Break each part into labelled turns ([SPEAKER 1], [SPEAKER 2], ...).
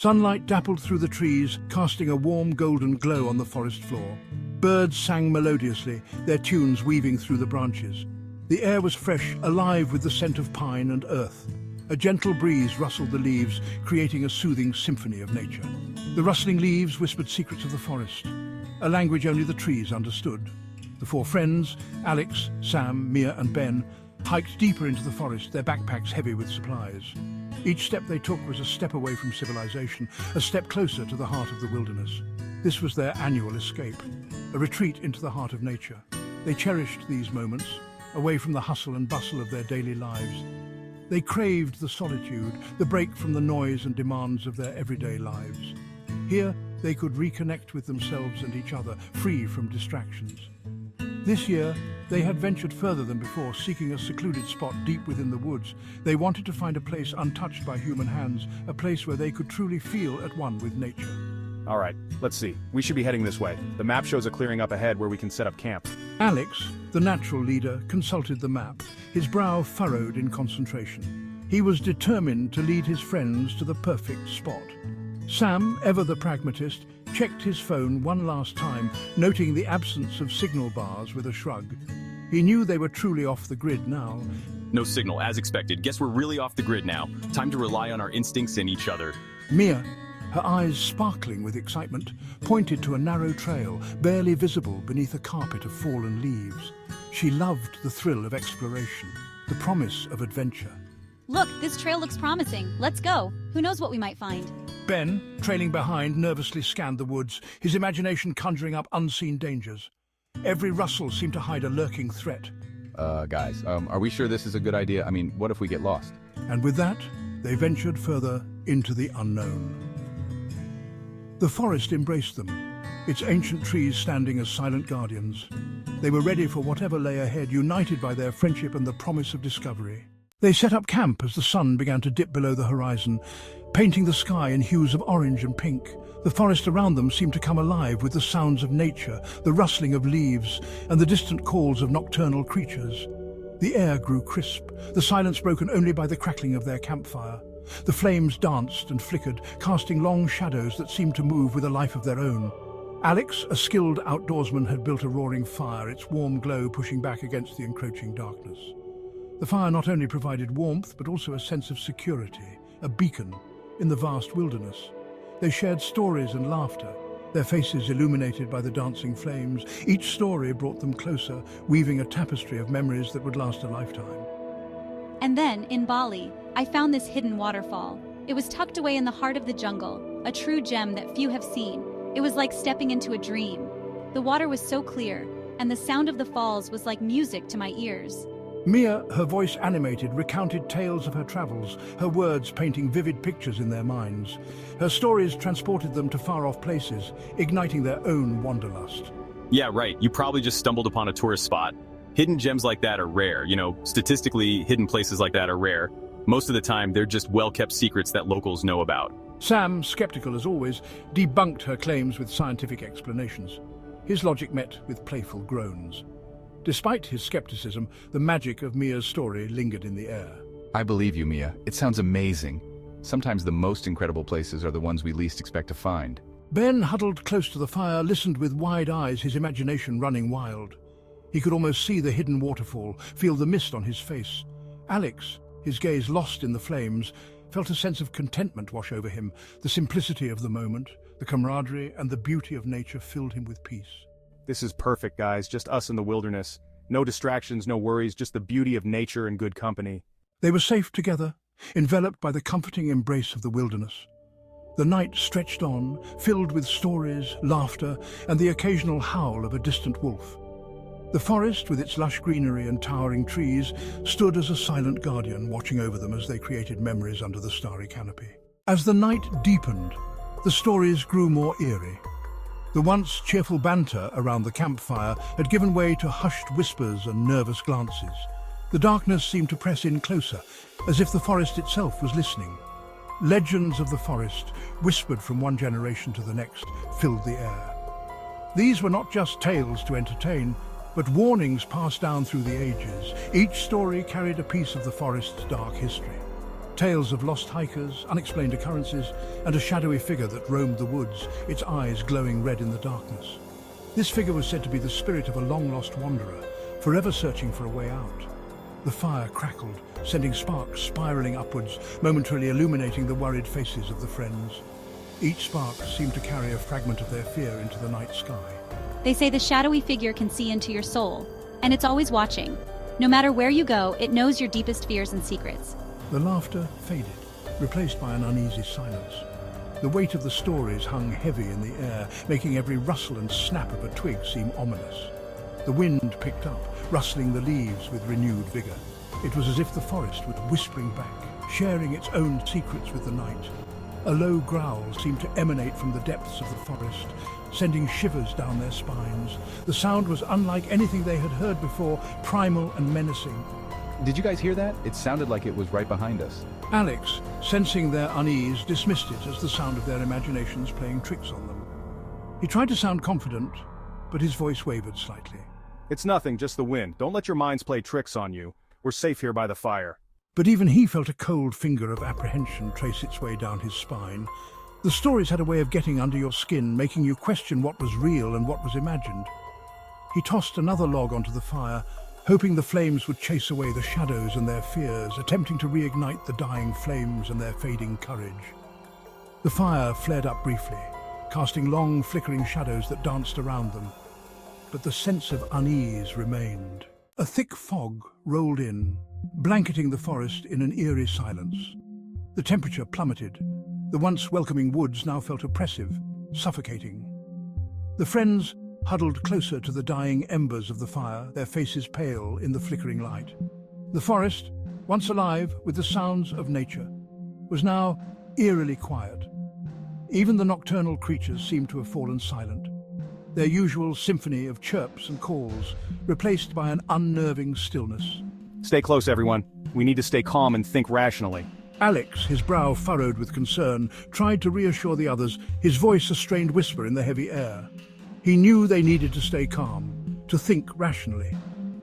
[SPEAKER 1] Sunlight dappled through the trees, casting a warm golden glow on the forest floor. Birds sang melodiously, their tunes weaving through the branches. The air was fresh, alive with the scent of pine and earth. A gentle breeze rustled the leaves, creating a soothing symphony of nature. The rustling leaves whispered secrets of the forest, a language only the trees understood. The four friends, Alex, Sam, Mia and Ben, hiked deeper into the forest, their backpacks heavy with supplies. Each step they took was a step away from civilization, a step closer to the heart of the wilderness. This was their annual escape, a retreat into the heart of nature. They cherished these moments, away from the hustle and bustle of their daily lives. They craved the solitude, the break from the noise and demands of their everyday lives. Here, they could reconnect with themselves and each other, free from distractions. This year, they had ventured further than before, seeking a secluded spot deep within the woods. They wanted to find a place untouched by human hands, a place where they could truly feel at one with nature.
[SPEAKER 2] All right, let's see. We should be heading this way. The map shows a clearing up ahead where we can set up camp.
[SPEAKER 1] Alex, the natural leader, consulted the map, his brow furrowed in concentration. He was determined to lead his friends to the perfect spot. Sam, ever the pragmatist, checked his phone one last time, noting the absence of signal bars with a shrug. He knew they were truly off the grid now.
[SPEAKER 3] No signal, as expected. Guess we're really off the grid now. Time to rely on our instincts and each other.
[SPEAKER 1] Mia, her eyes sparkling with excitement, pointed to a narrow trail, barely visible beneath a carpet of fallen leaves. She loved the thrill of exploration, the promise of adventure.
[SPEAKER 4] Look, this trail looks promising. Let's go. Who knows what we might find?
[SPEAKER 1] Ben, trailing behind, nervously scanned the woods, his imagination conjuring up unseen dangers. Every rustle seemed to hide a lurking threat.
[SPEAKER 5] Guys, are we sure this is a good idea? I mean, what if we get lost?
[SPEAKER 1] And with that, they ventured further into the unknown. The forest embraced them, its ancient trees standing as silent guardians. They were ready for whatever lay ahead, united by their friendship and the promise of discovery. They set up camp as the sun began to dip below the horizon, painting the sky in hues of orange and pink. The forest around them seemed to come alive with the sounds of nature, the rustling of leaves, and the distant calls of nocturnal creatures. The air grew crisp, the silence broken only by the crackling of their campfire. The flames danced and flickered, casting long shadows that seemed to move with a life of their own. Alex, a skilled outdoorsman, had built a roaring fire, its warm glow pushing back against the encroaching darkness. The fire not only provided warmth, but also a sense of security, a beacon in the vast wilderness. They shared stories and laughter, their faces illuminated by the dancing flames. Each story brought them closer, weaving a tapestry of memories that would last a lifetime.
[SPEAKER 4] And then, in Bali, I found this hidden waterfall. It was tucked away in the heart of the jungle, a true gem that few have seen. It was like stepping into a dream. The water was so clear, and the sound of the falls was like music to my ears.
[SPEAKER 1] Mia, her voice animated, recounted tales of her travels, her words painting vivid pictures in their minds. Her stories transported them to far-off places, igniting their own wanderlust.
[SPEAKER 3] Yeah, right. You probably just stumbled upon a tourist spot. Hidden gems like that are rare. Statistically, hidden places like that are rare. Most of the time, they're just well-kept secrets that locals know about.
[SPEAKER 1] Sam, skeptical as always, debunked her claims with scientific explanations. His logic met with playful groans. Despite his skepticism, the magic of Mia's story lingered in the air.
[SPEAKER 5] I believe you, Mia. It sounds amazing. Sometimes the most incredible places are the ones we least expect to find.
[SPEAKER 1] Ben huddled close to the fire, listened with wide eyes, his imagination running wild. He could almost see the hidden waterfall, feel the mist on his face. Alex, his gaze lost in the flames, felt a sense of contentment wash over him. The simplicity of the moment, the camaraderie, and the beauty of nature filled him with peace.
[SPEAKER 2] This is perfect, guys. Just us in the wilderness. No distractions, no worries, just the beauty of nature and good company.
[SPEAKER 1] They were safe together, enveloped by the comforting embrace of the wilderness. The night stretched on, filled with stories, laughter, and the occasional howl of a distant wolf. The forest, with its lush greenery and towering trees, stood as a silent guardian, watching over them as they created memories under the starry canopy. As the night deepened, the stories grew more eerie. The once cheerful banter around the campfire had given way to hushed whispers and nervous glances. The darkness seemed to press in closer, as if the forest itself was listening. Legends of the forest, whispered from one generation to the next, filled the air. These were not just tales to entertain, but warnings passed down through the ages. Each story carried a piece of the forest's dark history. Tales of lost hikers, unexplained occurrences, and a shadowy figure that roamed the woods, its eyes glowing red in the darkness. This figure was said to be the spirit of a long-lost wanderer, forever searching for a way out. The fire crackled, sending sparks spiraling upwards, momentarily illuminating the worried faces of the friends. Each spark seemed to carry a fragment of their fear into the night sky.
[SPEAKER 4] They say the shadowy figure can see into your soul, and it's always watching. No matter where you go, it knows your deepest fears and secrets.
[SPEAKER 1] The laughter faded, replaced by an uneasy silence. The weight of the stories hung heavy in the air, making every rustle and snap of a twig seem ominous. The wind picked up, rustling the leaves with renewed vigor. It was as if the forest was whispering back, sharing its own secrets with the night. A low growl seemed to emanate from the depths of the forest, sending shivers down their spines. The sound was unlike anything they had heard before, primal and menacing.
[SPEAKER 5] Did you guys hear that? It sounded like it was right behind us.
[SPEAKER 1] Alex, sensing their unease, dismissed it as the sound of their imaginations playing tricks on them. He tried to sound confident, but his voice wavered slightly.
[SPEAKER 2] It's nothing, just the wind. Don't let your minds play tricks on you. We're safe here by the fire.
[SPEAKER 1] But even he felt a cold finger of apprehension trace its way down his spine. The stories had a way of getting under your skin, making you question what was real and what was imagined. He tossed another log onto the fire, hoping the flames would chase away the shadows and their fears, attempting to reignite the dying flames and their fading courage. The fire flared up briefly, casting long, flickering shadows that danced around them. But the sense of unease remained. A thick fog rolled in, blanketing the forest in an eerie silence. The temperature plummeted. The once welcoming woods now felt oppressive, suffocating. The friends huddled closer to the dying embers of the fire, their faces pale in the flickering light. The forest, once alive with the sounds of nature, was now eerily quiet. Even the nocturnal creatures seemed to have fallen silent, their usual symphony of chirps and calls replaced by an unnerving stillness.
[SPEAKER 2] Stay close, everyone. We need to stay calm and think rationally.
[SPEAKER 1] Alex, his brow furrowed with concern, tried to reassure the others, his voice a strained whisper in the heavy air. He knew they needed to stay calm, to think rationally.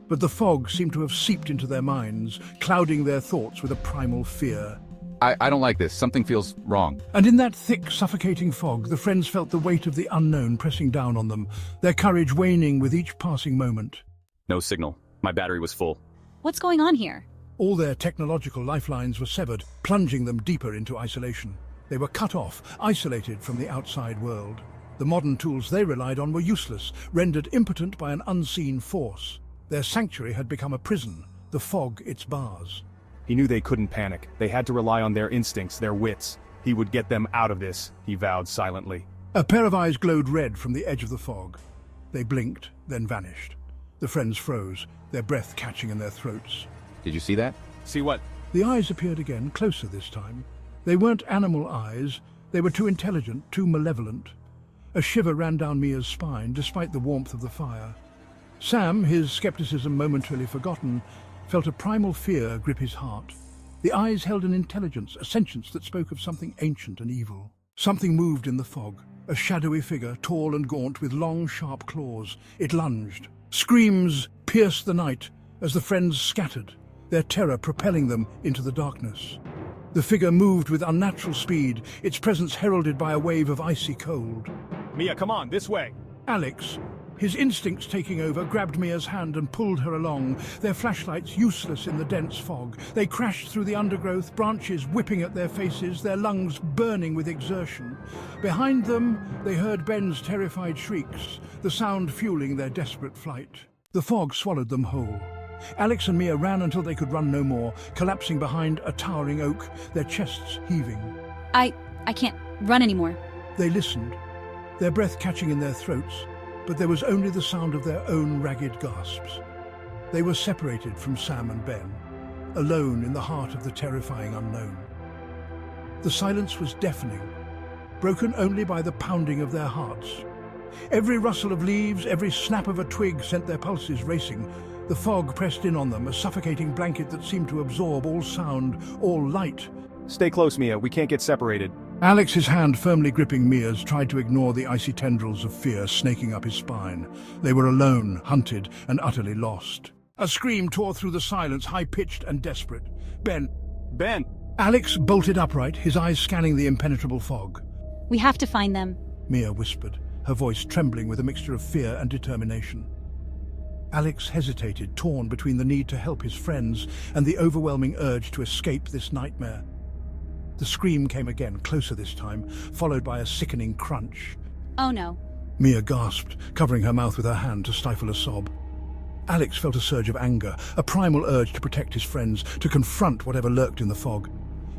[SPEAKER 1] But the fog seemed to have seeped into their minds, clouding their thoughts with a primal fear.
[SPEAKER 5] I don't like this. Something feels wrong.
[SPEAKER 1] And in that thick, suffocating fog, the friends felt the weight of the unknown pressing down on them, their courage waning with each passing moment.
[SPEAKER 3] No signal. My battery was full.
[SPEAKER 4] What's going on here?
[SPEAKER 1] All their technological lifelines were severed, plunging them deeper into isolation. They were cut off, isolated from the outside world. The modern tools they relied on were useless, rendered impotent by an unseen force. Their sanctuary had become a prison, the fog its bars.
[SPEAKER 2] He knew they couldn't panic. They had to rely on their instincts, their wits. He would get them out of this, he vowed silently.
[SPEAKER 1] A pair of eyes glowed red from the edge of the fog. They blinked, then vanished. The friends froze, their breath catching in their throats.
[SPEAKER 5] Did you see that?
[SPEAKER 2] See what?
[SPEAKER 1] The eyes appeared again, closer this time. They weren't animal eyes. They were too intelligent, too malevolent. A shiver ran down Mia's spine, despite the warmth of the fire. Sam, his skepticism momentarily forgotten, felt a primal fear grip his heart. The eyes held an intelligence, a sentience that spoke of something ancient and evil. Something moved in the fog, a shadowy figure, tall and gaunt, with long, sharp claws. It lunged. Screams pierced the night as the friends scattered, their terror propelling them into the darkness. The figure moved with unnatural speed, its presence heralded by a wave of icy cold.
[SPEAKER 2] Mia, come on, this way.
[SPEAKER 1] Alex, his instincts taking over, grabbed Mia's hand and pulled her along, their flashlights useless in the dense fog. They crashed through the undergrowth, branches whipping at their faces, their lungs burning with exertion. Behind them, they heard Ben's terrified shrieks, the sound fueling their desperate flight. The fog swallowed them whole. Alex and Mia ran until they could run no more, collapsing behind a towering oak, their chests heaving.
[SPEAKER 4] I can't run anymore.
[SPEAKER 1] They listened, their breath catching in their throats, but there was only the sound of their own ragged gasps. They were separated from Sam and Ben, alone in the heart of the terrifying unknown. The silence was deafening, broken only by the pounding of their hearts. Every rustle of leaves, every snap of a twig sent their pulses racing. The fog pressed in on them, a suffocating blanket that seemed to absorb all sound, all light.
[SPEAKER 2] Stay close, Mia. We can't get separated.
[SPEAKER 1] Alex, his hand firmly gripping Mia's, tried to ignore the icy tendrils of fear snaking up his spine. They were alone, hunted, and utterly lost. A scream tore through the silence, high-pitched and desperate. Ben!
[SPEAKER 2] Ben!
[SPEAKER 1] Alex bolted upright, his eyes scanning the impenetrable fog.
[SPEAKER 4] We have to find them.
[SPEAKER 1] Mia whispered, her voice trembling with a mixture of fear and determination. Alex hesitated, torn between the need to help his friends and the overwhelming urge to escape this nightmare. The scream came again, closer this time, followed by a sickening crunch.
[SPEAKER 4] Oh no.
[SPEAKER 1] Mia gasped, covering her mouth with her hand to stifle a sob. Alex felt a surge of anger, a primal urge to protect his friends, to confront whatever lurked in the fog.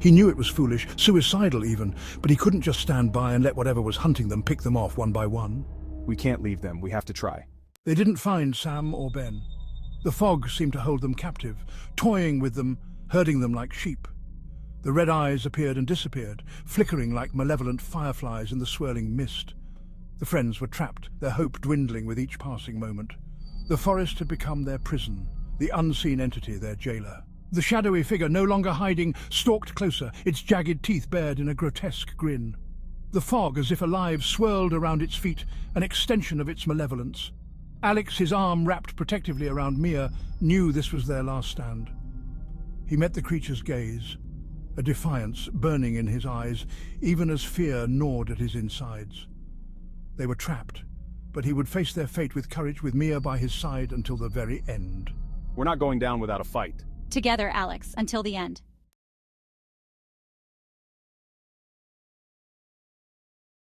[SPEAKER 1] He knew it was foolish, suicidal even, but he couldn't just stand by and let whatever was hunting them pick them off one by one.
[SPEAKER 2] We can't leave them, we have to try.
[SPEAKER 1] They didn't find Sam or Ben. The fog seemed to hold them captive, toying with them, herding them like sheep. The red eyes appeared and disappeared, flickering like malevolent fireflies in the swirling mist. The friends were trapped, their hope dwindling with each passing moment. The forest had become their prison, the unseen entity their jailer. The shadowy figure, no longer hiding, stalked closer, its jagged teeth bared in a grotesque grin. The fog, as if alive, swirled around its feet, an extension of its malevolence. Alex, his arm wrapped protectively around Mia, knew this was their last stand. He met the creature's gaze, a defiance burning in his eyes, even as fear gnawed at his insides. They were trapped, but he would face their fate with courage, with Mia by his side until the very end.
[SPEAKER 2] We're not going down without a fight.
[SPEAKER 4] Together, Alex, until the end.